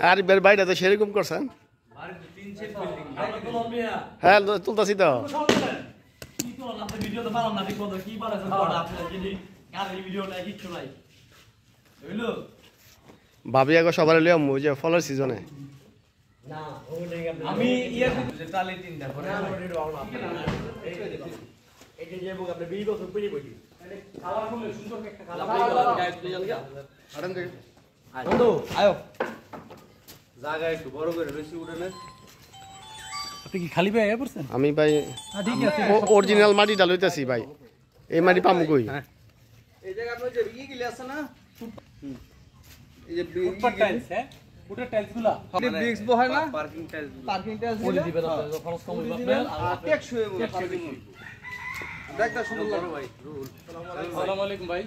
আর বের বাইরে তো সেরকম করছেন হ্যাঁ তুলতাছি তো ভাবি আগে সবার লিয়াম ওই যে ফলের সিজনে আমি ইয়ে টালি তিনটা করে এটা যে বুক আপনি 20 বছর পরে বইটি কালারফুল সুন্দর একটা কালার গাইড দিয়ে গেল আড়ন দে বন্ধু আয়ো জায়গা একটু বড় করে বেশি উঠে না আপনি কি খালি ভাই আয়া পড়ছেন আমি ভাই ঠিক আছে অরিজিনাল মাটিটা লইতাছি ভাই এই মাটি পামু কই এই জায়গা আপনার যে ই গিলে আছে না এই যে ফুটপাত টাইলস হ্যাঁ ফুটের টাইলসগুলা আপনি ব্রিক্স বহায় না পার্কিং টাইলস বলে দিবেন আপনারা খরচ কম হবে আর টেকসই হবে দেখটা সুন্দর লাগে ভাই আসসালামু আলাইকুম ভাই